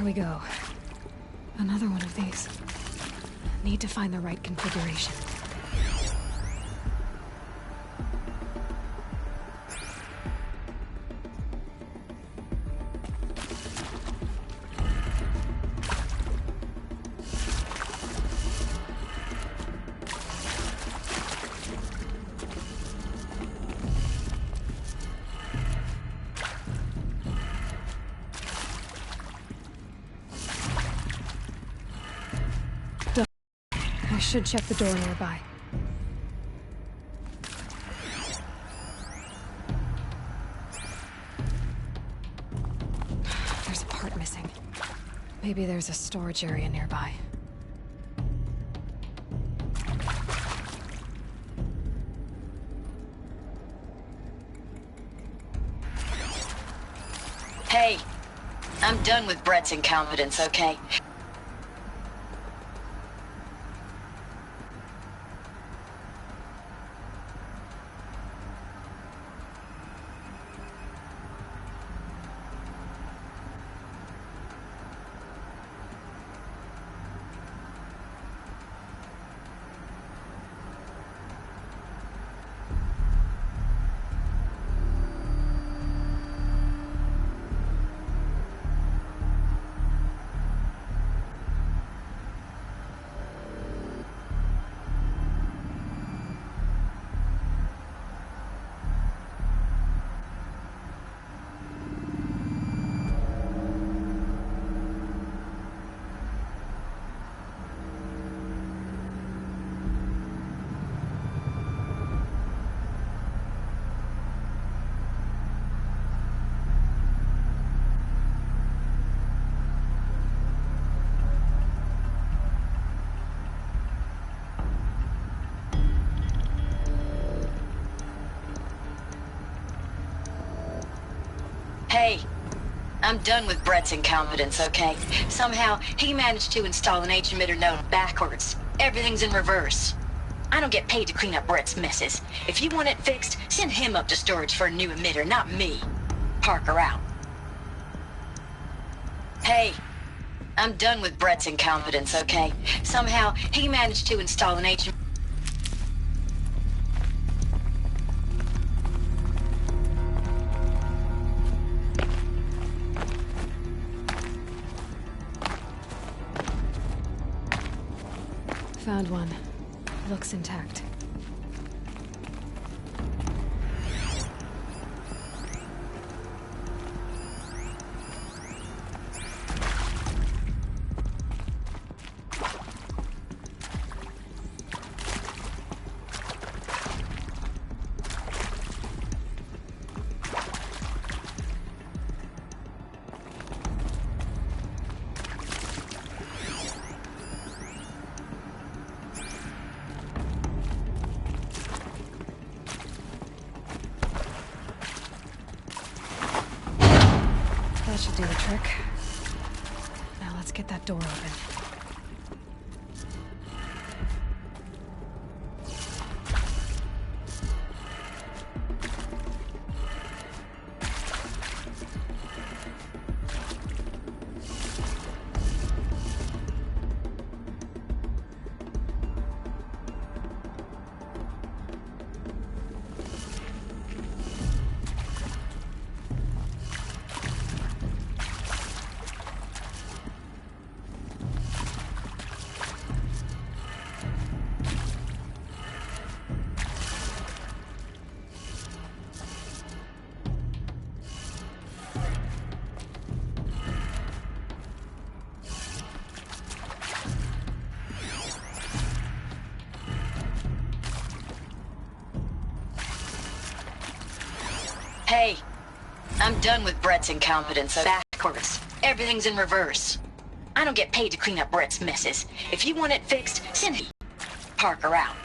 we go. Another one of these. Need to find the right configuration. I should check the door nearby. There's a part missing. Maybe there's a storage area nearby. Hey, I'm done with Brett's incompetence, okay? Hey, I'm done with Brett's incompetence, okay? Somehow, he managed to install an H-emitter node backwards. Everything's in reverse. I don't get paid to clean up Brett's messes. If you want it fixed, send him up to storage for a new emitter, not me. Parker out. Hey, I'm done with Brett's incompetence, okay? Somehow, he managed to install an H... Found one. Looks intact. That should do the trick. Now let's get that door open. Hey, I'm done with Brett's incompetence. Backwards. Everything's in reverse. I don't get paid to clean up Brett's messes. If you want it fixed, send him. Parker out.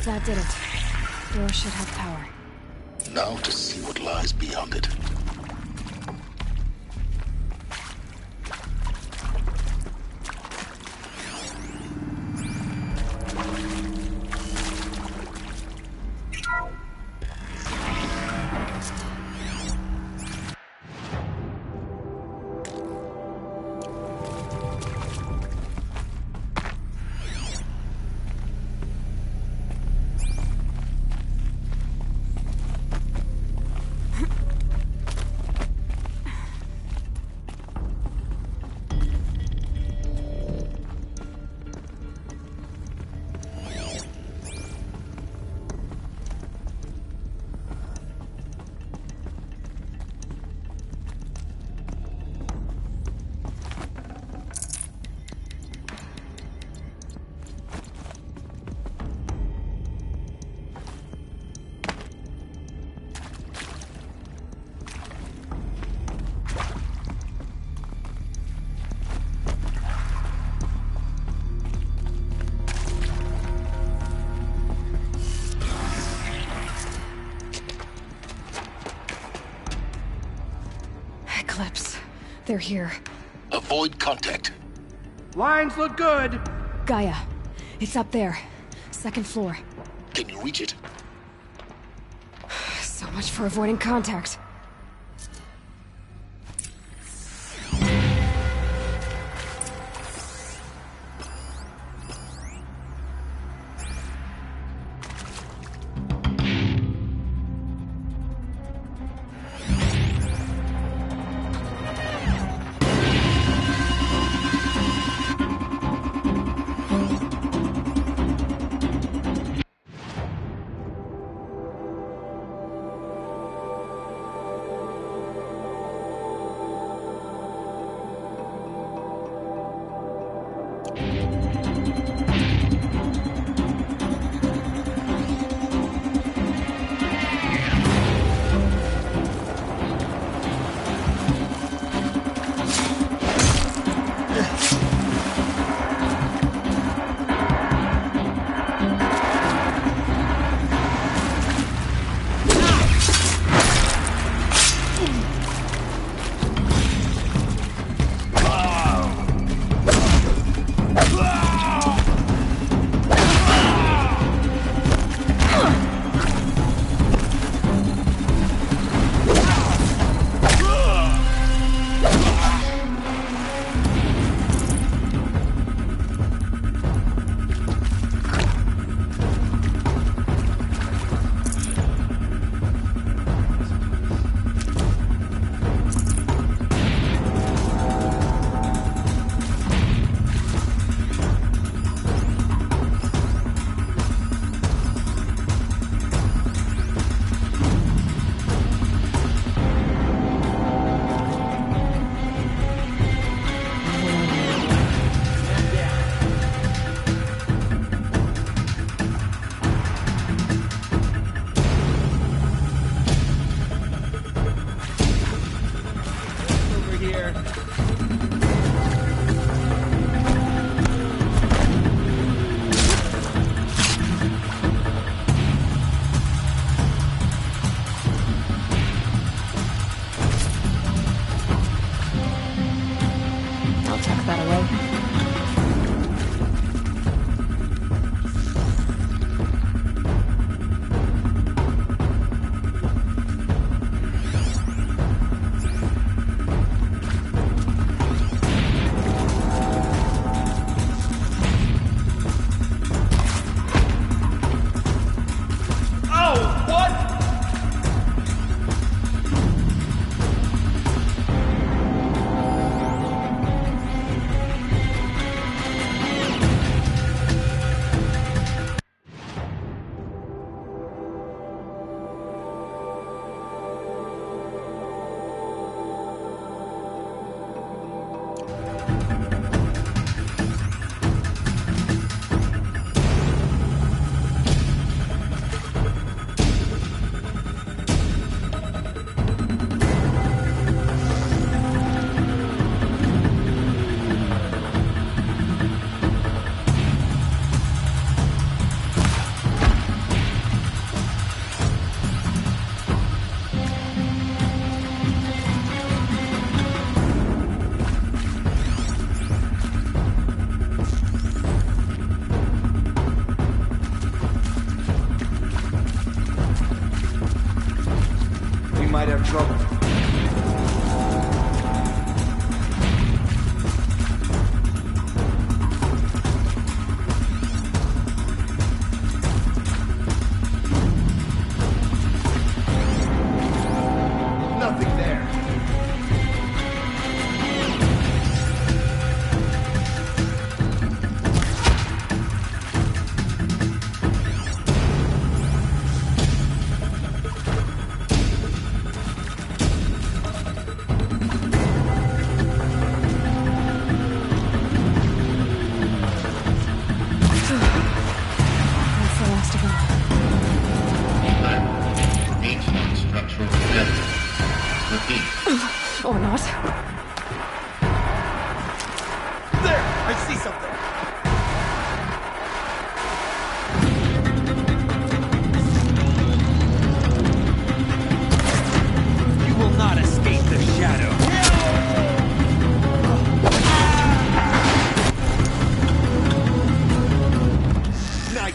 That did it. Door should have power. Now to see what lies beyond it. They're here. Avoid contact. Lines look good. Gaia, it's up there. Second floor. Can you reach it? So much for avoiding contact. Or not. There! I see something! You will not escape the shadow. Night.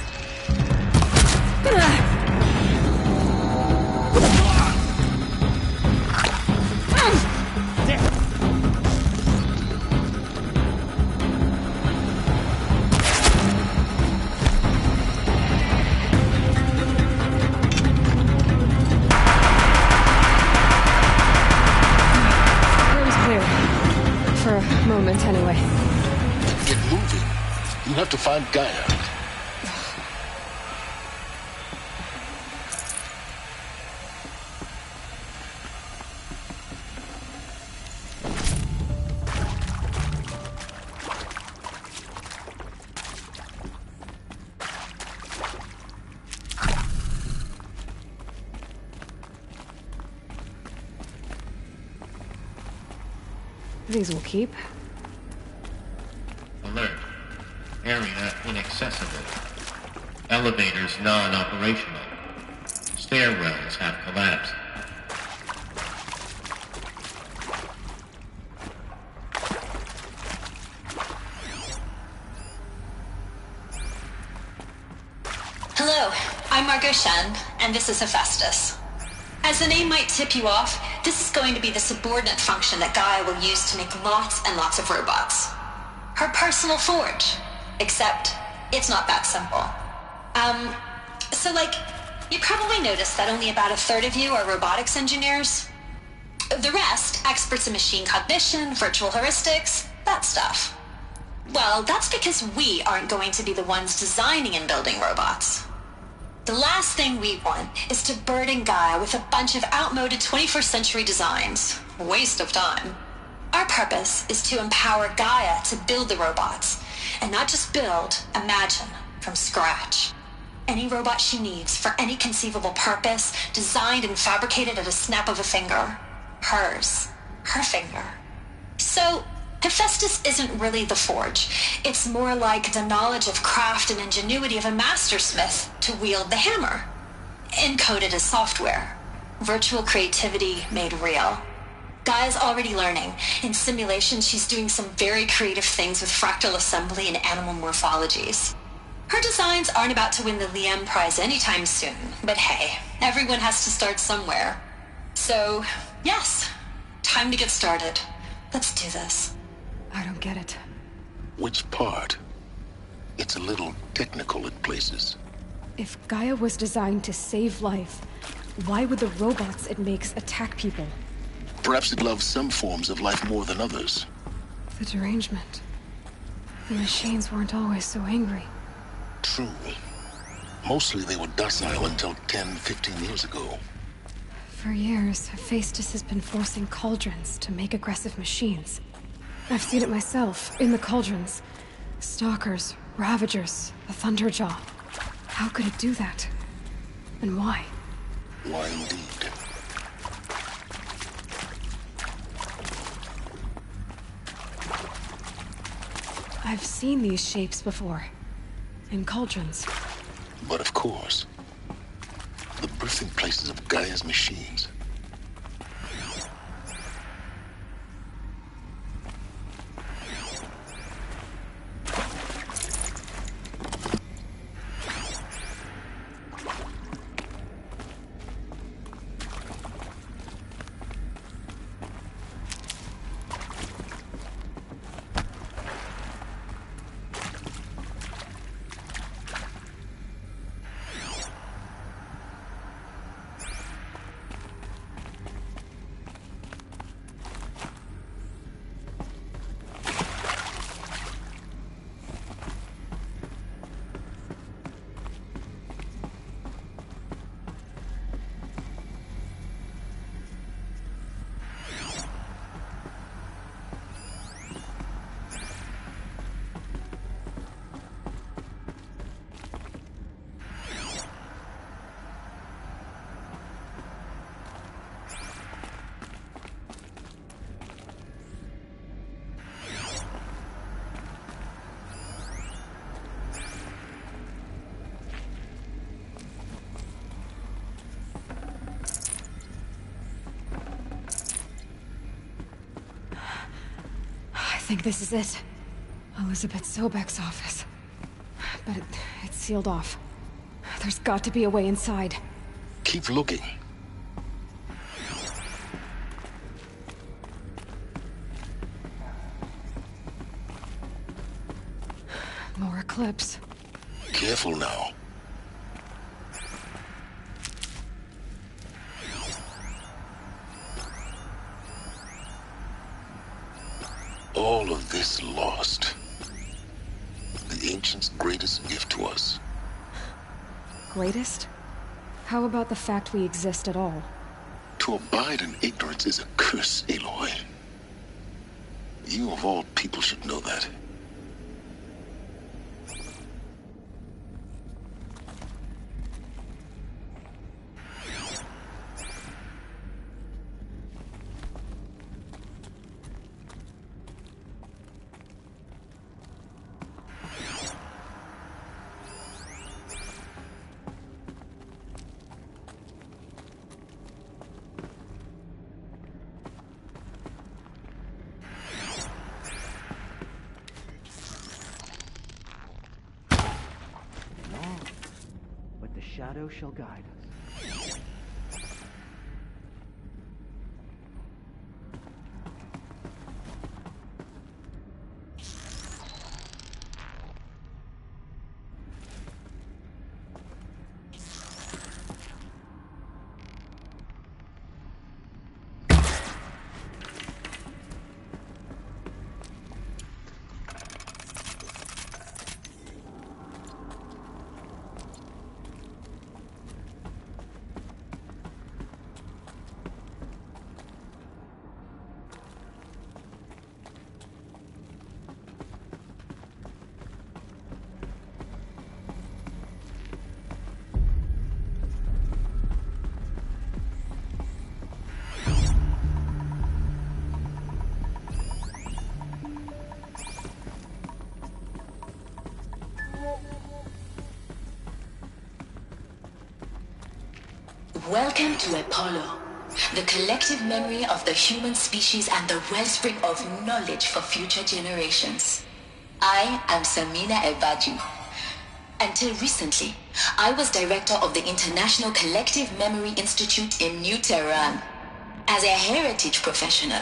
Moment anyway. Get moving. You have to find Gaia. These will keep. Alert. Area inaccessible. Elevators non-operational. Stairwells have collapsed. Hello, I'm Margot Shen, and this is Hephaestus. As the name might tip you off, this is going to be the subordinate function that Gaia will use to make lots and lots of robots. Her personal forge. Except, it's not that simple. You probably noticed that only about a third of you are robotics engineers. The rest, experts in machine cognition, virtual heuristics, that stuff. Well, that's because we aren't going to be the ones designing and building robots. The last thing we want is to burden Gaia with a bunch of outmoded 21st century designs. Waste of time. Our purpose is to empower Gaia to build the robots, and not just build, imagine, from scratch. Any robot she needs for any conceivable purpose, designed and fabricated at a snap of a finger. Hers. Her finger. So, Hephaestus isn't really the forge. It's more like the knowledge of craft and ingenuity of a mastersmith to wield the hammer. Encoded as software. Virtual creativity made real. Gaia's already learning. In simulation, she's doing some very creative things with fractal assembly and animal morphologies. Her designs aren't about to win the Liam Prize anytime soon, but hey, everyone has to start somewhere. So, yes, time to get started. Let's do this. I don't get it. Which part? It's a little technical at places. If Gaia was designed to save life, why would the robots it makes attack people? Perhaps it loves some forms of life more than others. The derangement. The machines weren't always so angry. True. Mostly they were docile until 10, 15 years ago. For years, Hephaestus has been forcing cauldrons to make aggressive machines. I've seen it myself, in the cauldrons. Stalkers, Ravagers, the Thunderjaw. How could it do that? And why? Why indeed? I've seen these shapes before. In cauldrons. But of course, the birthing places of Gaia's machines. think this is it. Elizabeth Sobek's office. But it's sealed off. There's got to be a way inside. Keep looking. More eclipse. Careful now. All of this lost. The ancients' greatest gift to us. Greatest? How about the fact we exist at all? To abide in ignorance is a curse, Aloy. You of all people should know that. But the shadow shall guide us. Welcome to Apollo, the collective memory of the human species and the wellspring of knowledge for future generations. I am Samina Ebaju. Until recently, I was director of the International Collective Memory Institute in New Tehran. As a heritage professional,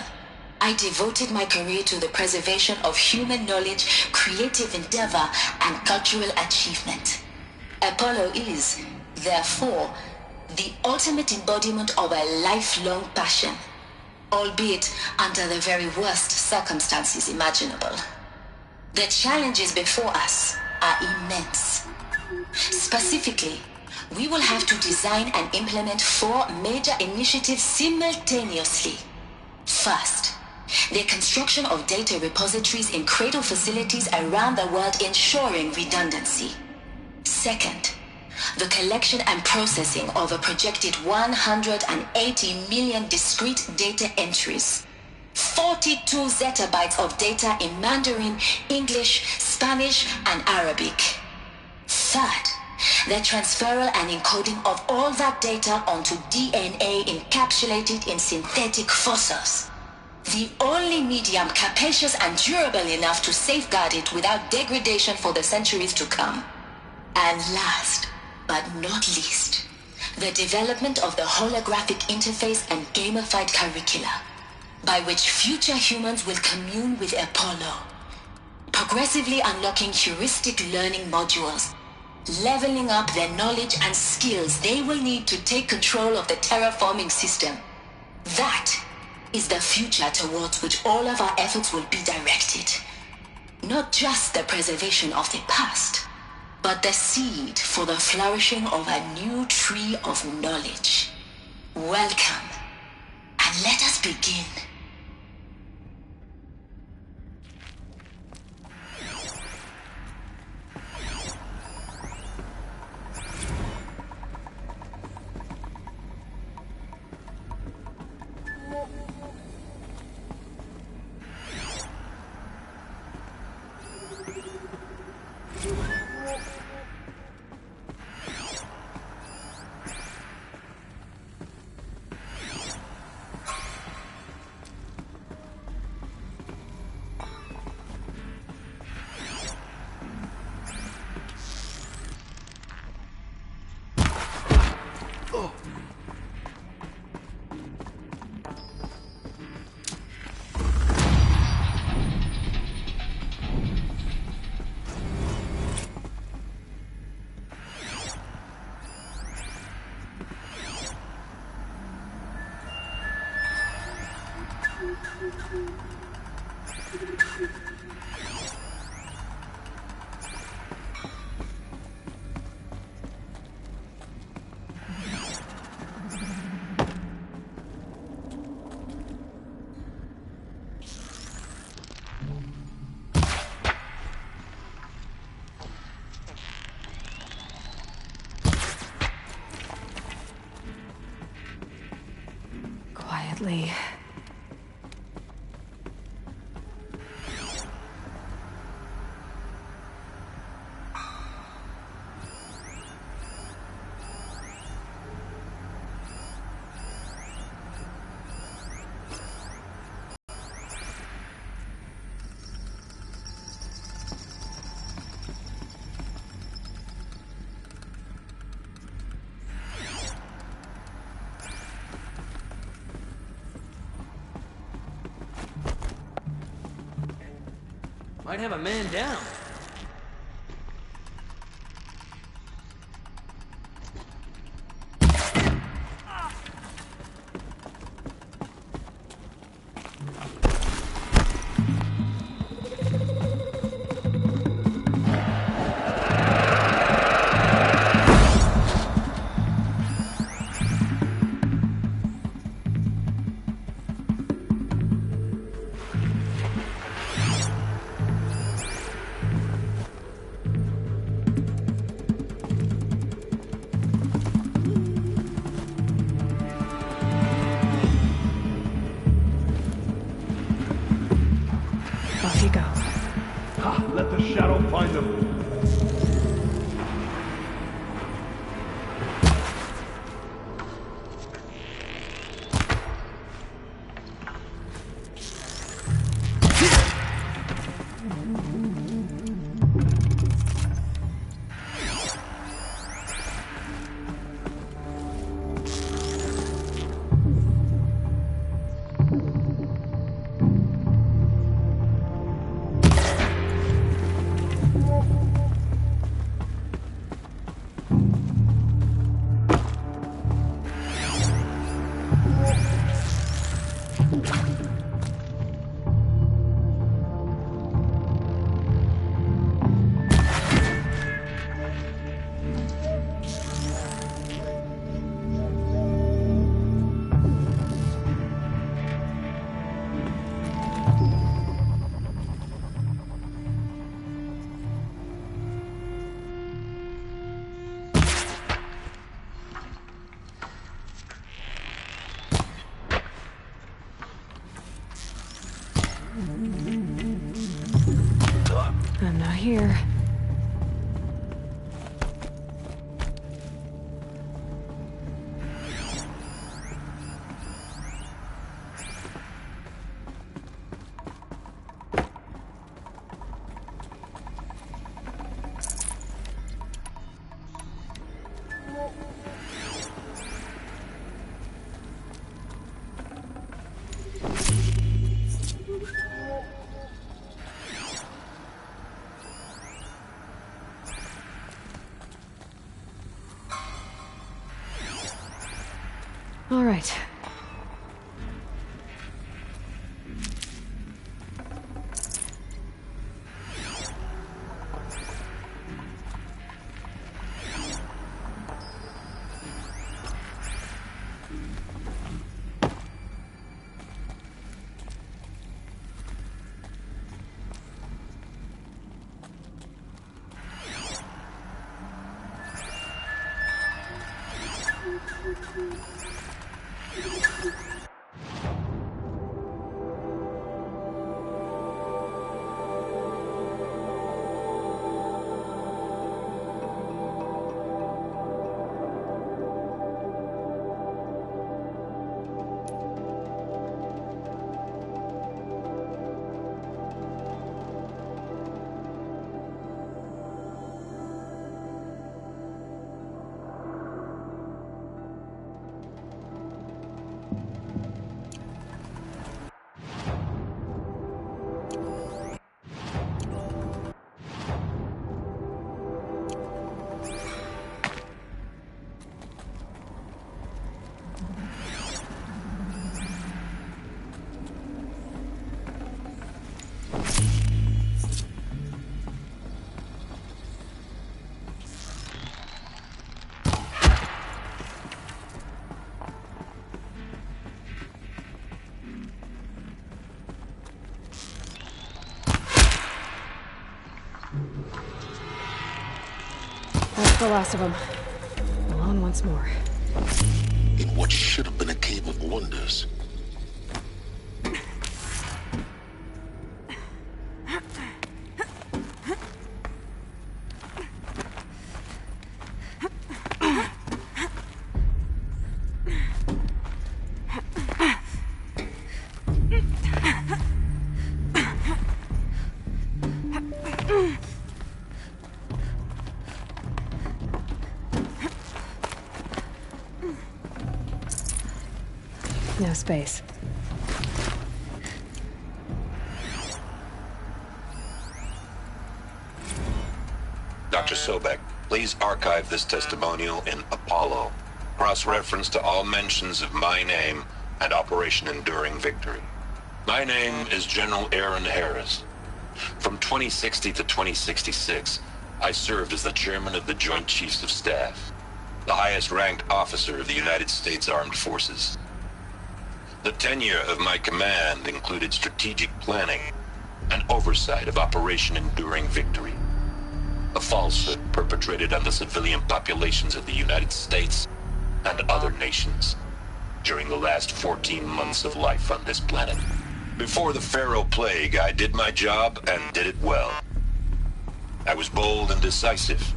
I devoted my career to the preservation of human knowledge, creative endeavor, and cultural achievement. Apollo is, therefore, the ultimate embodiment of a lifelong passion, albeit under the very worst circumstances imaginable. The challenges before us are immense. Specifically, we will have to design and implement 4 major initiatives simultaneously. First, the construction of data repositories in cradle facilities around the world ensuring redundancy. Second, the collection and processing of a projected 180 million discrete data entries, 42 zettabytes of data in Mandarin, English, Spanish, and Arabic. Third, the transferal and encoding of all that data onto DNA encapsulated in synthetic fossils. The only medium capacious and durable enough to safeguard it without degradation for the centuries to come. And last, but not least, the development of the holographic interface and gamified curricula, by which future humans will commune with Apollo, progressively unlocking heuristic learning modules, leveling up their knowledge and skills they will need to take control of the terraforming system. That is the future towards which all of our efforts will be directed. Not just the preservation of the past, but the seed for the flourishing of a new tree of knowledge. Welcome, and let us begin. Quietly. Might have a man down. Off you go. Ha! Let the shadow find them. I'm not here. All right. That's the last of them. Alone once more. In what should have been a cave of wonders. No space. Dr. Sobek, please archive this testimonial in Apollo. Cross-reference to all mentions of my name and Operation Enduring Victory. My name is General Aaron Harris. From 2060 to 2066, I served as the chairman of the Joint Chiefs of Staff, the highest-ranked officer of the United States Armed Forces. The tenure of my command included strategic planning and oversight of Operation Enduring Victory, a falsehood perpetrated on the civilian populations of the United States and other nations during the last 14 months of life on this planet. Before the Pharaoh Plague, I did my job and did it well. I was bold and decisive.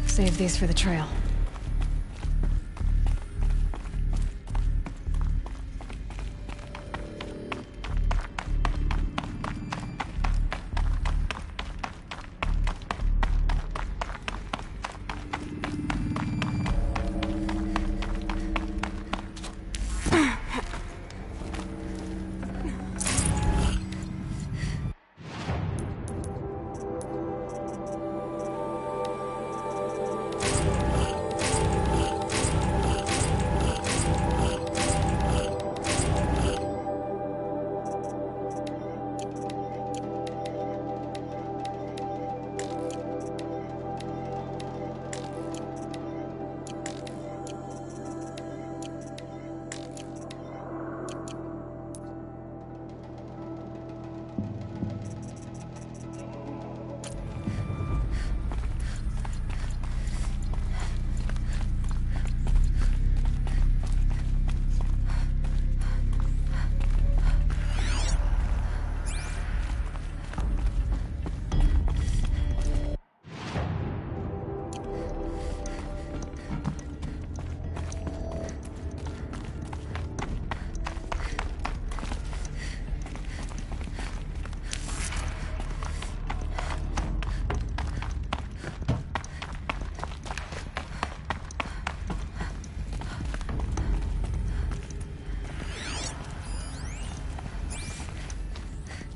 Save these for the trail.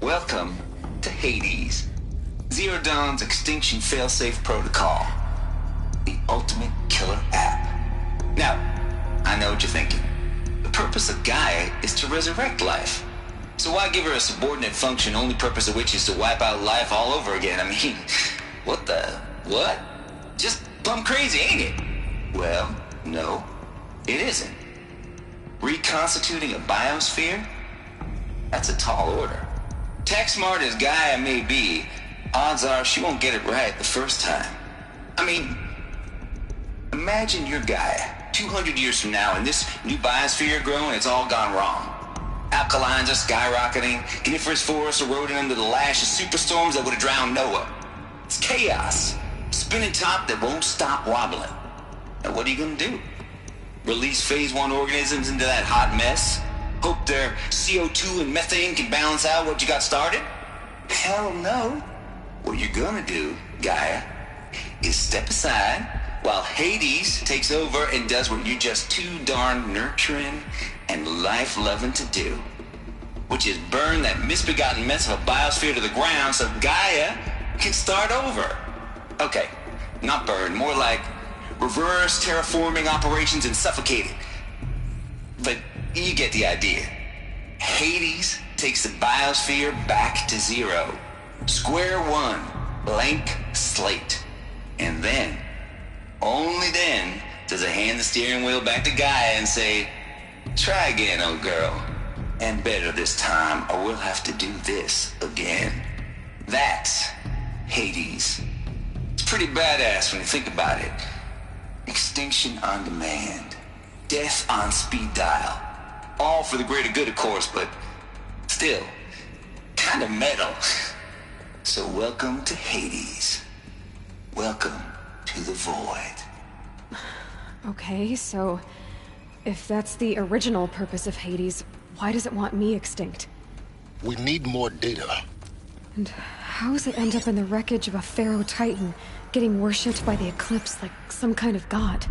Welcome to Hades, Zero Dawn's extinction failsafe protocol, the ultimate killer app. Now, I know what you're thinking. The purpose of Gaia is to resurrect life. So why give her a subordinate function, only purpose of which is to wipe out life all over again? I mean, what? Just plumb crazy, ain't it? Well, no, it isn't. Reconstituting a biosphere? That's a tall order. Tech smart as Gaia may be, odds are she won't get it right the first time. I mean, imagine you're Gaia, 200 years from now, and this new biosphere growing, it's all gone wrong. Alkalines are skyrocketing, coniferous forests eroding under the lash of superstorms that would have drowned Noah. It's chaos, spinning top that won't stop wobbling. Now what are you gonna do? Release phase 1 organisms into that hot mess? Hope their CO2 and methane can balance out what you got started? Hell no. What you're gonna do, Gaia, is step aside while Hades takes over and does what you're just too darn nurturing and life-loving to do, which is burn that misbegotten mess of a biosphere to the ground so Gaia can start over. Okay, not burn, more like reverse terraforming operations and suffocate it. But you get the idea. Hades takes the biosphere back to zero. Square one, blank slate. And then, only then, does it hand the steering wheel back to Gaia and say, try again, old girl. And better this time, or we'll have to do this again. That's Hades. It's pretty badass when you think about it. Extinction on demand. Death on speed dial. All for the greater good, of course, but still, kind of metal. So welcome to Hades. Welcome to the void. Okay, so if that's the original purpose of Hades, why does it want me extinct? We need more data. And how does it end up in the wreckage of a Pharaoh Titan, getting worshipped by the Eclipse like some kind of god?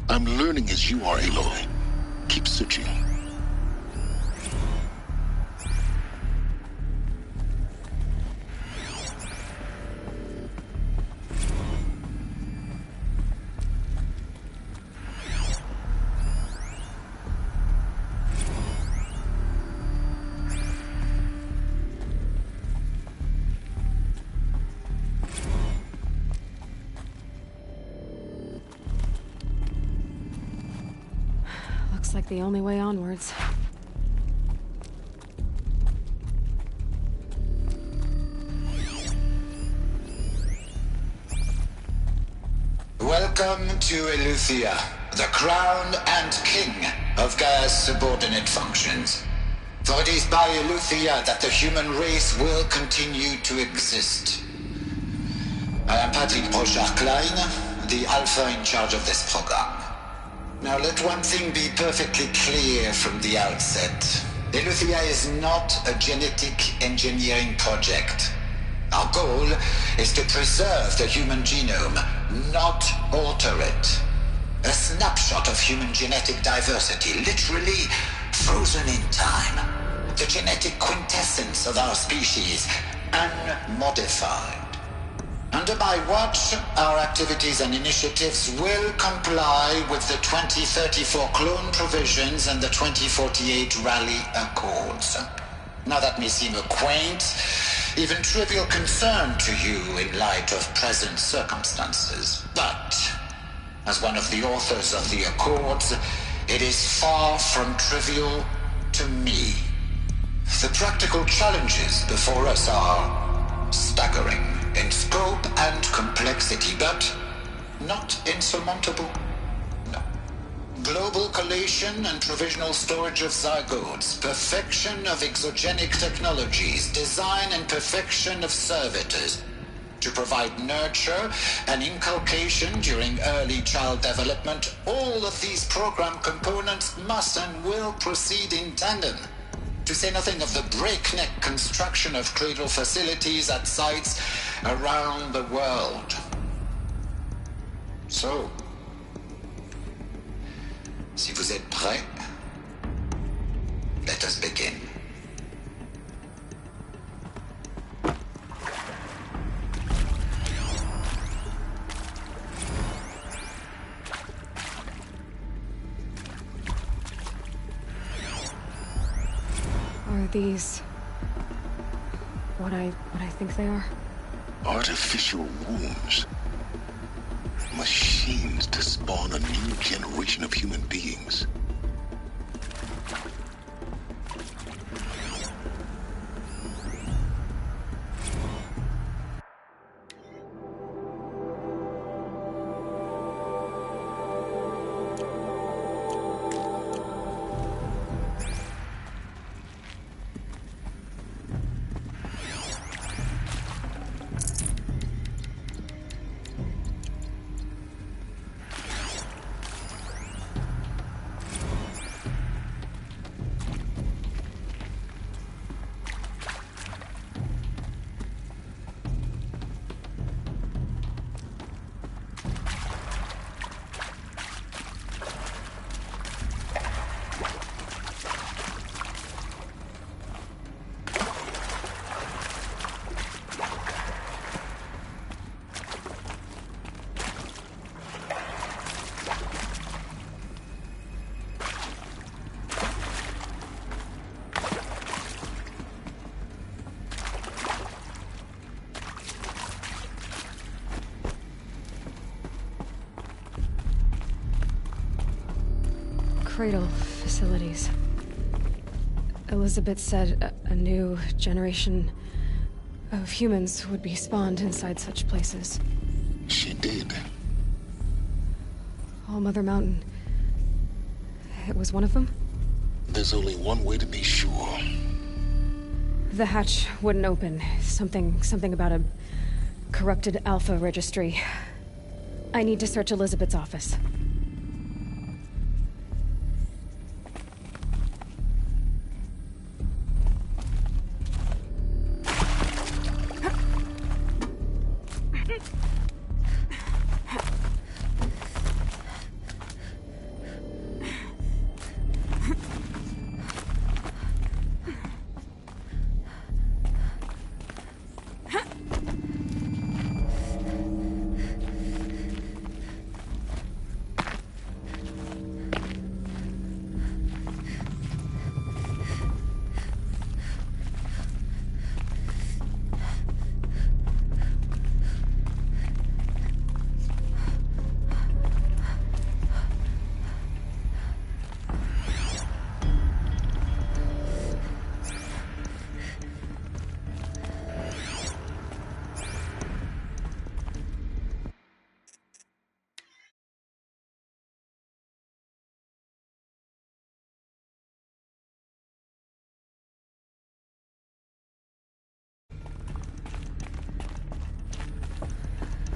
I'm learning as you are, Aloy. Keep searching. Like the only way onwards. Welcome to Eleuthia, the crown and king of Gaia's subordinate functions. For it is by Eleuthia that the human race will continue to exist. I am Patrick Brochard-Klein, the Alpha in charge of this program. Now let one thing be perfectly clear from the outset. Eleuthia is not a genetic engineering project. Our goal is to preserve the human genome, not alter it. A snapshot of human genetic diversity, literally frozen in time. The genetic quintessence of our species, unmodified. Under my watch, our activities and initiatives will comply with the 2034 clone provisions and the 2048 Rally Accords. Now that may seem a quaint, even trivial concern to you in light of present circumstances, but as one of the authors of the Accords, it is far from trivial to me. The practical challenges before us are staggering in scope and complexity, but not insurmountable. No. Global collation and provisional storage of zygotes, perfection of exogenic technologies, design and perfection of servitors, to provide nurture and inculcation during early child development. All of these program components must and will proceed in tandem. To say nothing of the breakneck construction of cradle facilities at sites around the world. So, si vous êtes prêts, let us begin. Are these what I think they are? Artificial wombs. Machines to spawn a new generation of human beings. cradle facilities. Elizabeth said a new generation of humans would be spawned inside such places. She did. All Mother Mountain. It was one of them? There's only one way to be sure. The hatch wouldn't open. Something about a corrupted Alpha registry. I need to search Elizabeth's office.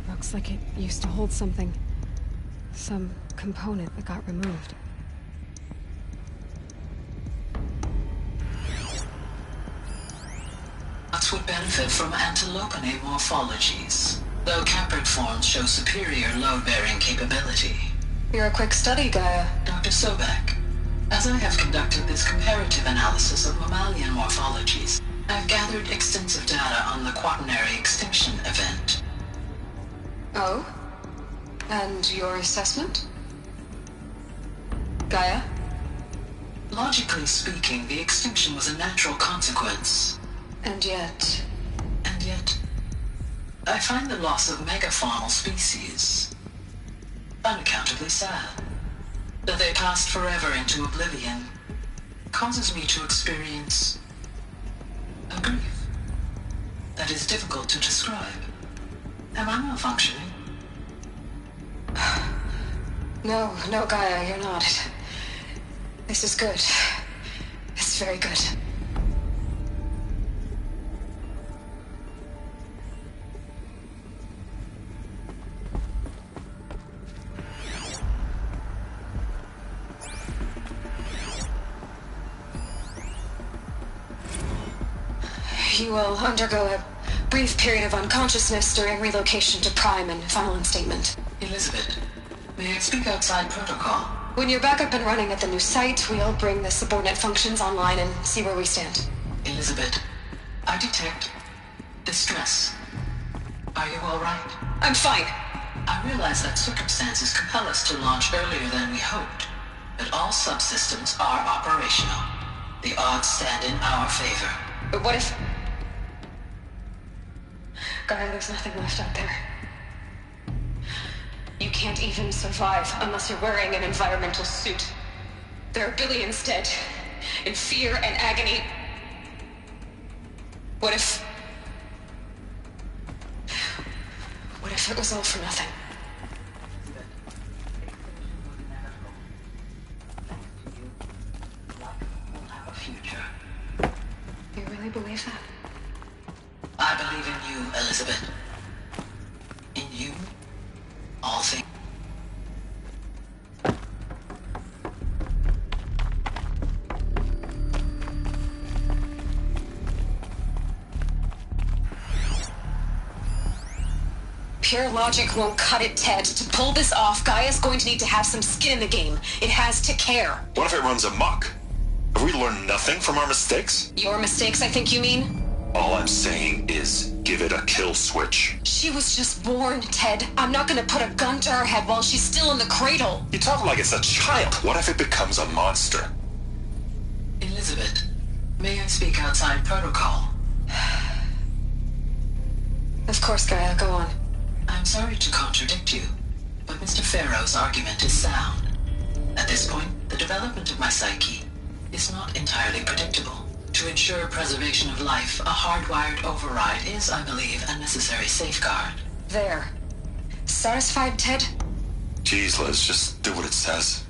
Looks like it used to hold something. Some component that got removed. Nuts would benefit from antilopinate morphologies, though caprid forms show superior load-bearing capability. You're a quick study, Gaia. Dr. Sobek, as I have conducted this comparative analysis of mammalian morphologies, I've gathered extensive data on the quaternary extinction event. Oh? And your assessment? Gaia? Logically speaking, the extinction was a natural consequence. And yet, I find the loss of megafaunal species unaccountably sad. That they passed forever into oblivion causes me to experience a grief that is difficult to describe. Am I malfunctioning? No, Gaia, you're not. This is good. It's very good. You will undergo a brief period of unconsciousness during relocation to Prime and final instatement. Elizabeth, may I speak outside protocol? When you're back up and running at the new site, we'll bring the subordinate functions online and see where we stand. Elizabeth, I detect distress. Are you all right? I'm fine. I realize that circumstances compel us to launch earlier than we hoped, but all subsystems are operational. The odds stand in our favor. But what if... Gaia, there's nothing left out there. You can't even survive unless you're wearing an environmental suit. There are billions dead, in fear and agony. What if it was all for nothing? You really believe that? I believe in you, Elizabeth. In you, all things. Pure logic won't cut it, Ted. To pull this off, Gaia's going to need to have some skin in the game. It has to care. What if it runs amok? Have we learned nothing from our mistakes? Your mistakes, I think you mean? All I'm saying is, give it a kill switch. She was just born, Ted. I'm not gonna put a gun to her head while she's still in the cradle. You talk like it's a child. What if it becomes a monster? Elizabeth, may I speak outside protocol? Of course, Gaia, go on. I'm sorry to contradict you, but Mr. Farrow's argument is sound. At this point, The development of my psyche is not entirely predictable. To ensure preservation of life, a hardwired override is, I believe, a necessary safeguard. There. Satisfied, Ted? Jeez, Liz, just do what it says.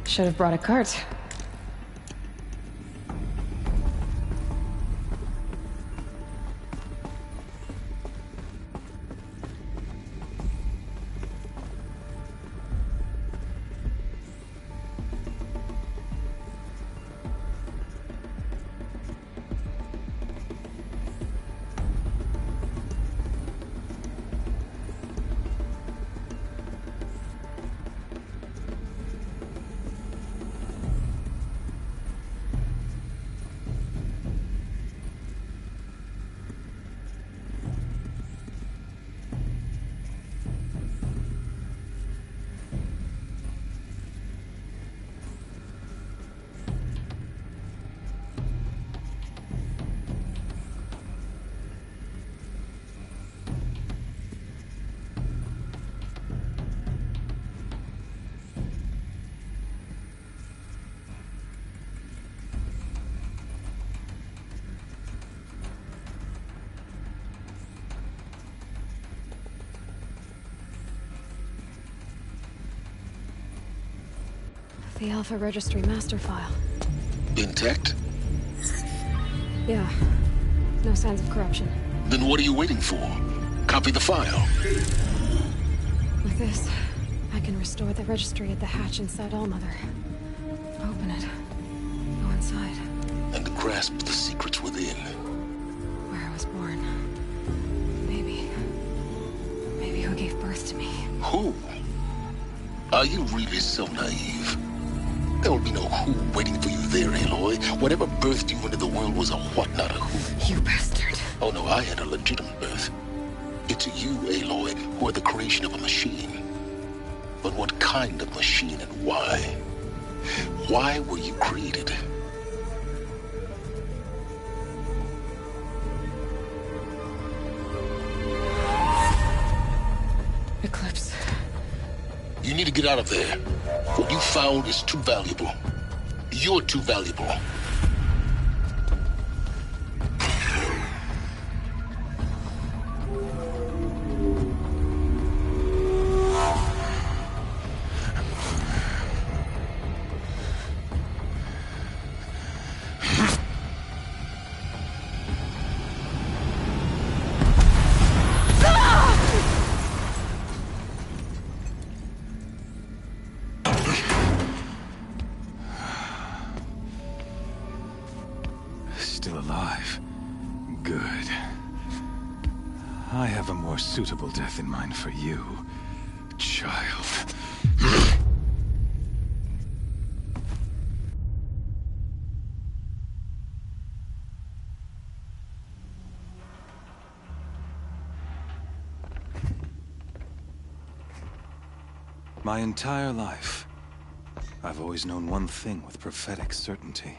Should have brought a cart. the Alpha Registry master file. Intact? Yeah. No signs of corruption. Then what are you waiting for? Copy the file. With this, I can restore the registry at the hatch inside Allmother. Open it. Go inside. And grasp the secrets within. Where I was born. Maybe who gave birth to me. Who? Are you really so naive? There will be no who waiting for you there, Aloy. Whatever birthed you into the world was a what, not a who. You bastard. Oh no, I had a legitimate birth. It's you, Aloy, who are the creation of a machine. But what kind of machine and why? Why were you created? Eclipse. You need to get out of there. What you found is too valuable. You're too valuable. Still alive. Good. I have a more suitable death in mind for you, child. My entire life, I've always known one thing with prophetic certainty.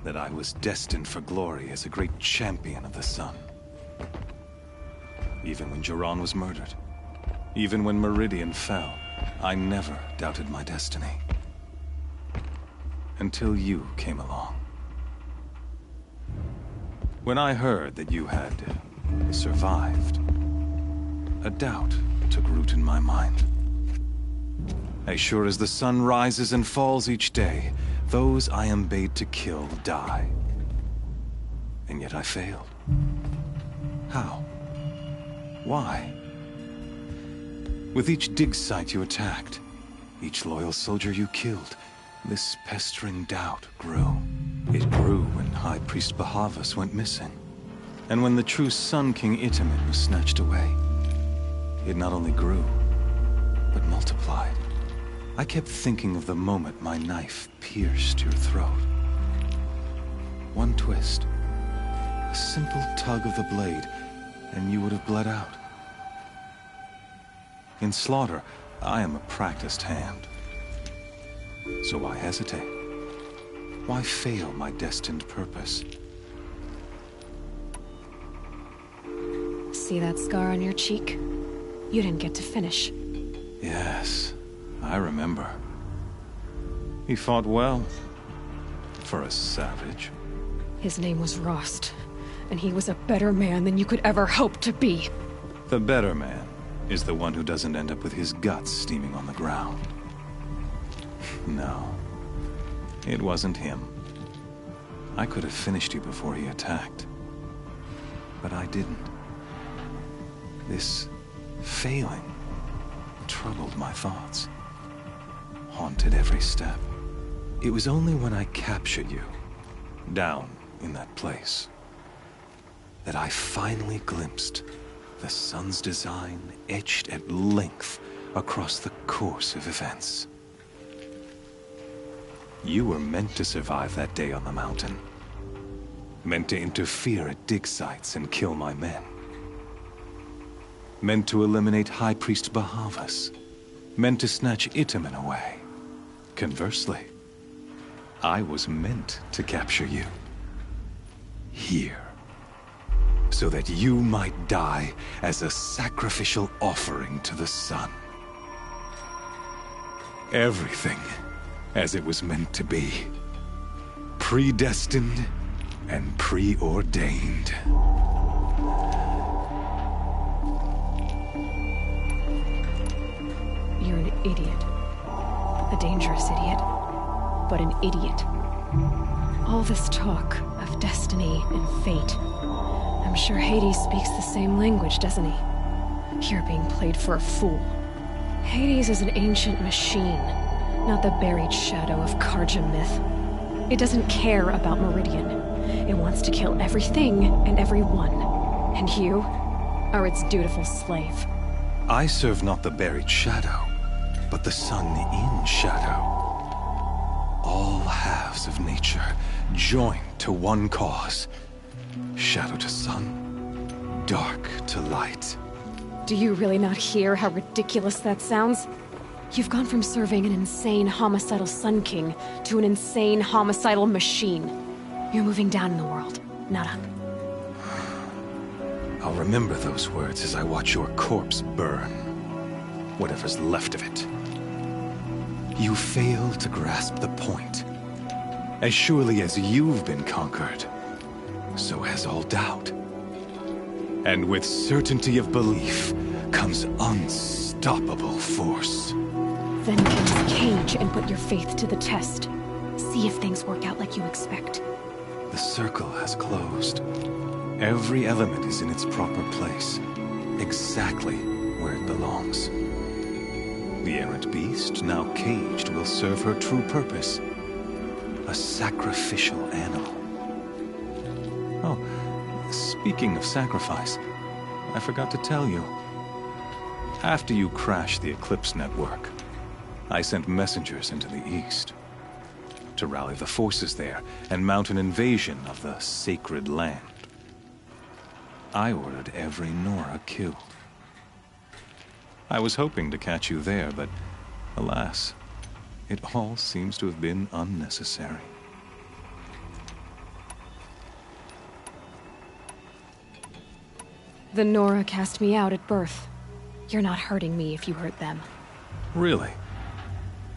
That I was destined for glory as a great champion of the sun. Even when Jiran was murdered, even when Meridian fell, I never doubted my destiny. Until you came along. When I heard that you had survived, a doubt took root in my mind. As sure as the sun rises and falls each day, those I am bade to kill die. And yet I failed. How? Why? With each dig site you attacked, each loyal soldier you killed, this pestering doubt grew. It grew when High Priest Bahavas went missing. And when the true Sun King Itamen was snatched away. It not only grew, but multiplied. I kept thinking of the moment my knife pierced your throat. One twist, a simple tug of the blade, and you would have bled out. In slaughter, I am a practiced hand. So why hesitate? Why fail my destined purpose? See that scar on your cheek? You didn't get to finish. Yes. I remember. He fought well. For a savage. His name was Rost, and he was a better man than you could ever hope to be. The better man is the one who doesn't end up with his guts steaming on the ground. No. It wasn't him. I could have finished you before he attacked. But I didn't. This failing troubled my thoughts. Haunted every step. It was only when I captured you, down in that place, that I finally glimpsed the sun's design etched at length across the course of events. You were meant to survive that day on the mountain. Meant to interfere at dig sites and kill my men. Meant to eliminate High Priest Bahavas. Meant to snatch Itamen away. Conversely, I was meant to capture you. Here. So that you might die as a sacrificial offering to the sun. Everything as it was meant to be. Predestined and preordained. You're an idiot. a dangerous idiot, but an idiot. All this talk of destiny and fate. I'm sure Hades speaks the same language, doesn't he? You're being played for a fool. Hades is an ancient machine, not the buried shadow of Karja myth. It doesn't care about Meridian. It wants to kill everything and everyone. And you are its dutiful slave. I serve not the buried shadow, but the sun in shadow. All halves of nature joined to one cause. Shadow to sun, dark to light. Do you really not hear how ridiculous that sounds? You've gone from serving an insane homicidal Sun King to an insane homicidal machine. You're moving down in the world, not up. I'll remember those words as I watch your corpse burn. Whatever's left of it. You fail to grasp the point. As surely as you've been conquered, so has all doubt. And with certainty of belief comes unstoppable force. Then get this cage and put your faith to the test. See if things work out like you expect. The circle has closed. Every element is in its proper place, exactly where it belongs. The errant beast, now caged, will serve her true purpose. A sacrificial animal. Oh, speaking of sacrifice, I forgot to tell you. After you crashed the Eclipse network, I sent messengers into the east to rally the forces there and mount an invasion of the sacred land. I ordered every Nora killed. I was hoping to catch you there, but alas, it all seems to have been unnecessary. The Nora cast me out at birth. You're not hurting me if you hurt them. Really?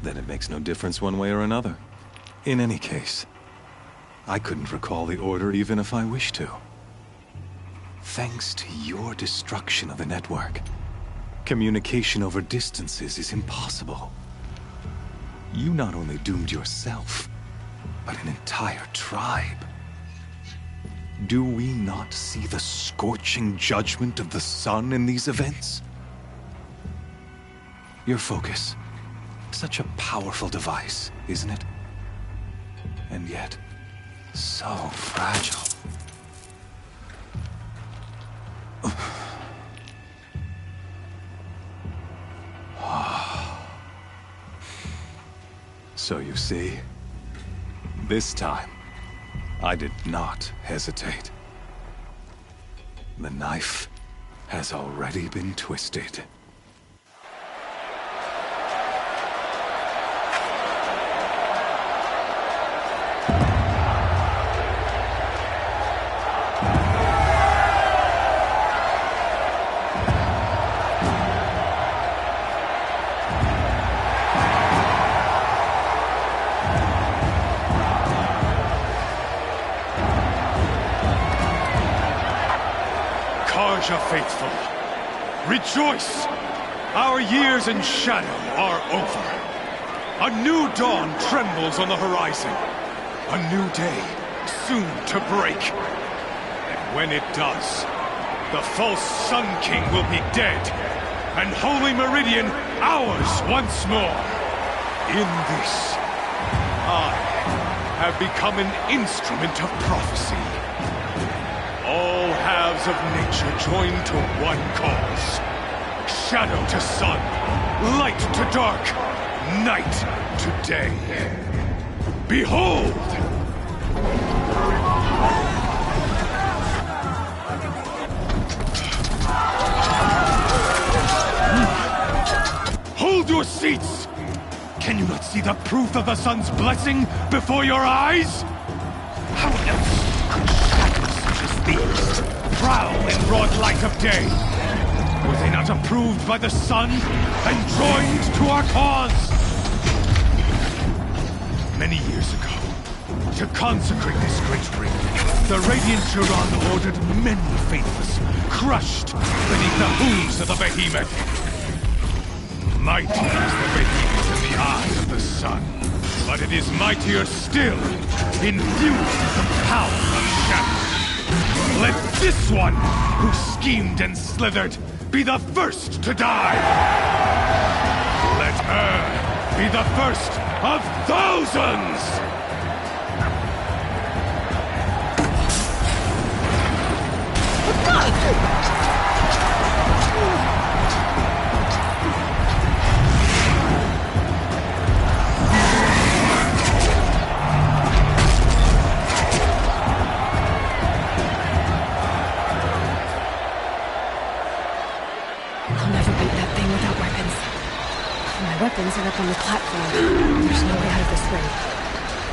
Then it makes no difference one way or another. In any case, I couldn't recall the order even if I wished to. Thanks to your destruction of the network, communication over distances is impossible. You not only doomed yourself, but an entire tribe. Do we not see the scorching judgment of the sun in these events? Your focus, such a powerful device, isn't it? And yet, so fragile. So you see, this time, I did not hesitate. The knife has already been twisted. Karja faithful, rejoice! Our years in shadow are over. A new dawn trembles on the horizon. A new day soon to break. And when it does, the false Sun King will be dead, and Holy Meridian ours once more. In this, I have become an instrument of prophecy. All halves of nature joined to one cause. Shadow to sun, light to dark, night to day. Behold! Hold your seats! Can you not see the proof of the sun's blessing before your eyes? How else could shadows such as these prowl in broad light of day? Were they not approved by the sun and joined to our cause? Many years ago, to consecrate this great ring, the Radiant Turan ordered many faithless crushed beneath the hooves of the behemoth. Mighty is the behemoth in the eye of the sun. sun, but it is mightier still, infused with the power of shadow. Let this one, who schemed and slithered, be the first to die! Let her be the first of thousands! I'll never beat that thing without weapons. My weapons are up on the platform. There's no way out of this ring.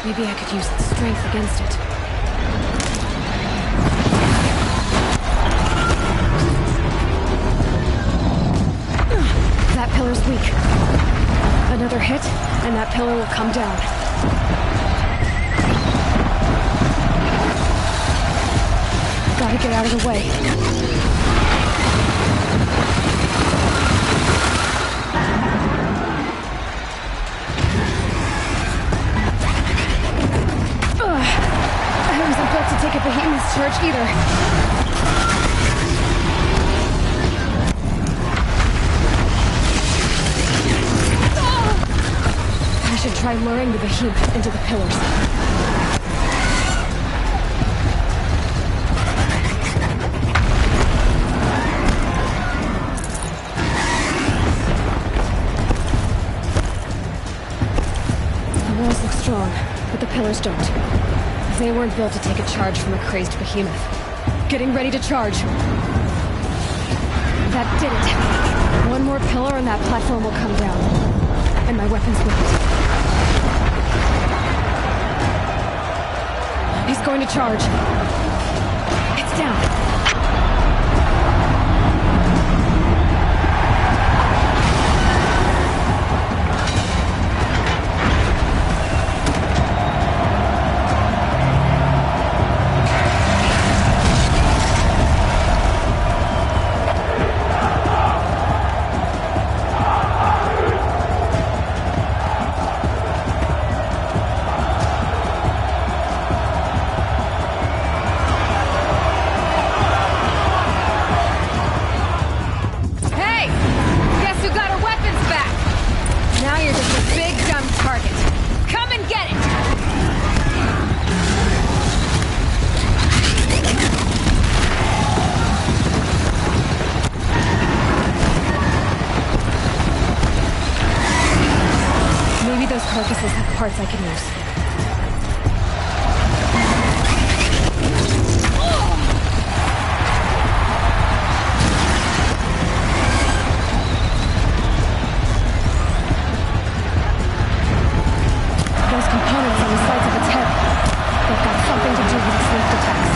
Maybe I could use its strength against it. That pillar's weak. Another hit, and that pillar will come down. Gotta get out of the way. I wasn't built to take a behemoth's charge either. I should try luring the behemoth into the pillars. The walls look strong, but the pillars don't. They weren't built to take a charge from a crazed behemoth. Getting ready to charge. That did it. One more pillar and that platform will come down. And my weapons won't. He's going to charge. It's down. Carcasses have parts I can use. Those components on the sides of its head, they've got something to do with its lift attacks.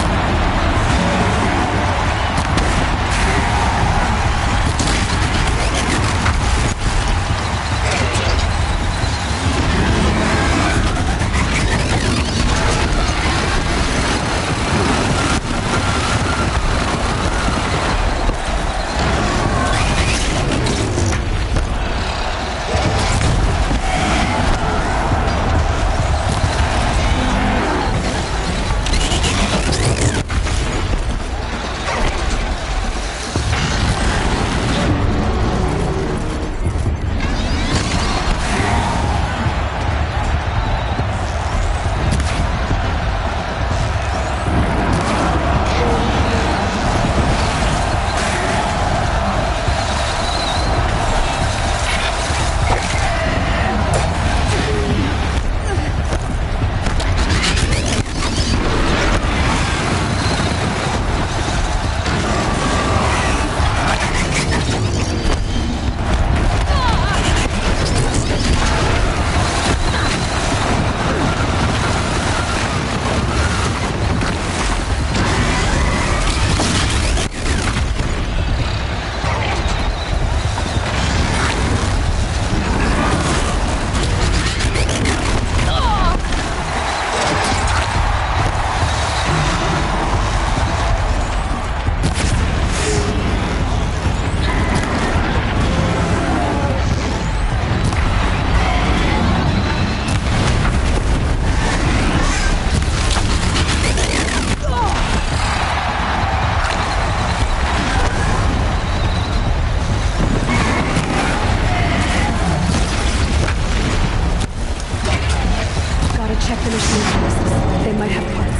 check the machine boxes. They might have parts.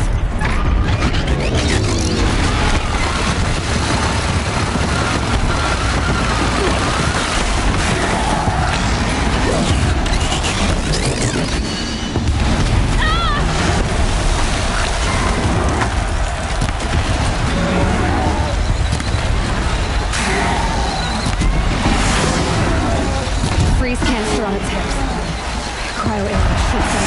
Freeze canister on its hips. Cryo arrow shoots out.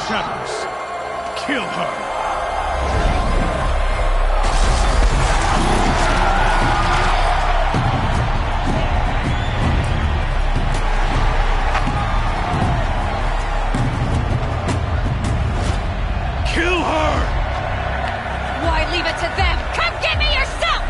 Shadows. Kill her. Kill her! Why leave it to them? Come get me yourself!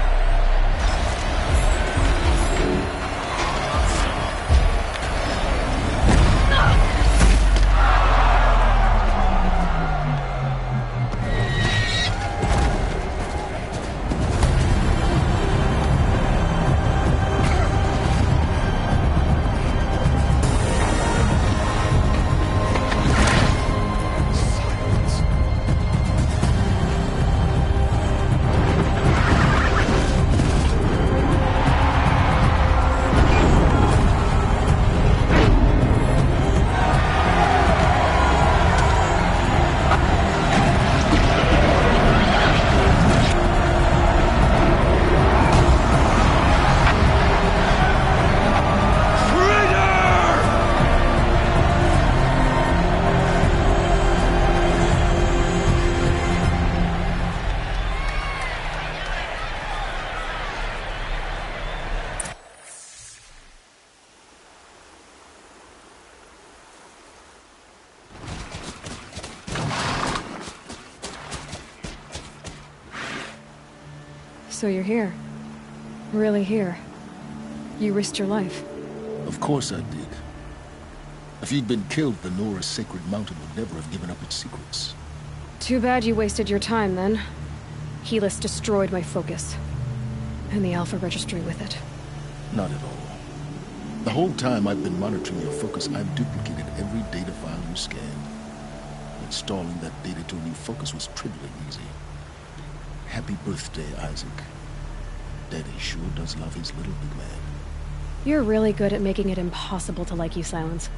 So you're here. Really here. You risked your life. Of course I did. If you'd been killed, the Nora's sacred mountain would never have given up its secrets. Too bad you wasted your time, then. Helis destroyed my focus. And the Alpha Registry with it. Not at all. The whole time I've been monitoring your focus, I've duplicated every data file you scanned. Installing that data to a new focus was trivially easy. Happy birthday, Isaac. Daddy sure does love his little big man. You're really good at making it impossible to like you, Silence.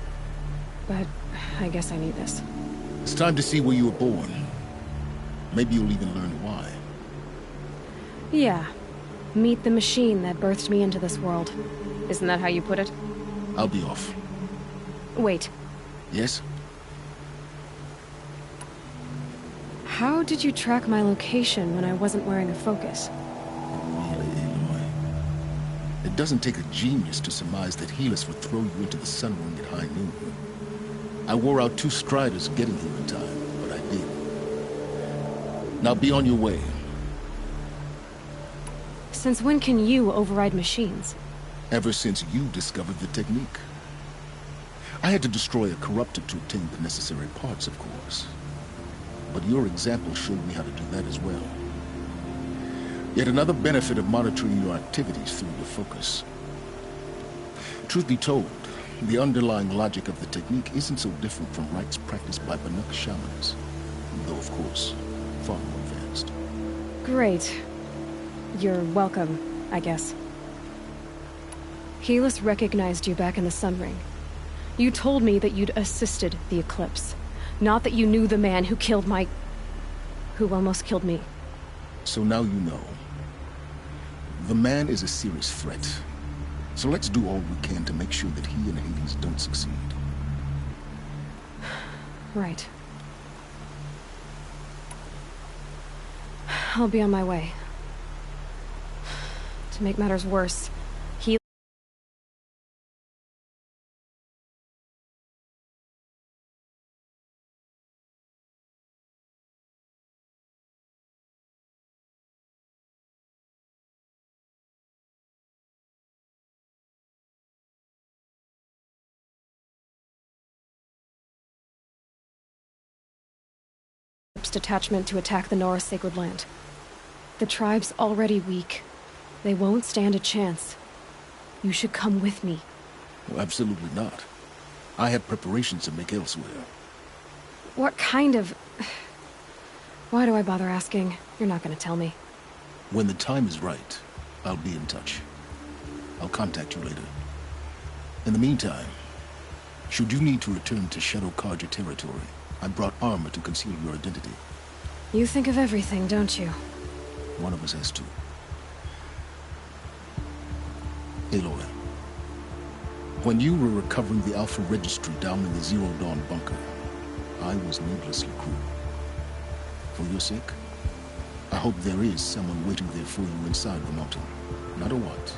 But I guess I need this. It's time to see where you were born. Maybe you'll even learn why. Yeah. Meet the machine that birthed me into this world. Isn't that how you put it? I'll be off. Wait. Yes? How did you track my location when I wasn't wearing a focus? Really, Aloy? It doesn't take a genius to surmise that Helis would throw you into the sun ring at high noon. I wore out 2 striders getting here in time, but I did. Now be on your way. Since when can you override machines? Ever since you discovered the technique. I had to destroy a corruptor to obtain the necessary parts, of course. But your example showed me how to do that as well. Yet another benefit of monitoring your activities through your focus. Truth be told, the underlying logic of the technique isn't so different from rites practiced by Banuk shamans, though of course, far more advanced. Great. You're welcome, I guess. Helis recognized you back in the Sun Ring. You told me that you'd assisted the Eclipse. Not that you knew the man who killed my... who almost killed me. So now you know. The man is a serious threat. So let's do all we can to make sure that he and Hades don't succeed. Right. I'll be on my way. To make matters worse, Corps detachment to attack the Nora Sacred Land. The tribe's already weak. They won't stand a chance. You should come with me. Well, absolutely not. I have preparations to make elsewhere. What kind of... Why do I bother asking? You're not gonna tell me. When the time is right, I'll be in touch. I'll contact you later. In the meantime, should you need to return to Shadow Karja territory, I brought armor to conceal your identity. You think of everything, don't you? One of us has to. Aloy, when you were recovering the Alpha Registry down in the Zero Dawn bunker, I was needlessly cruel. For your sake, I hope there is someone waiting there for you inside the mountain. No matter what,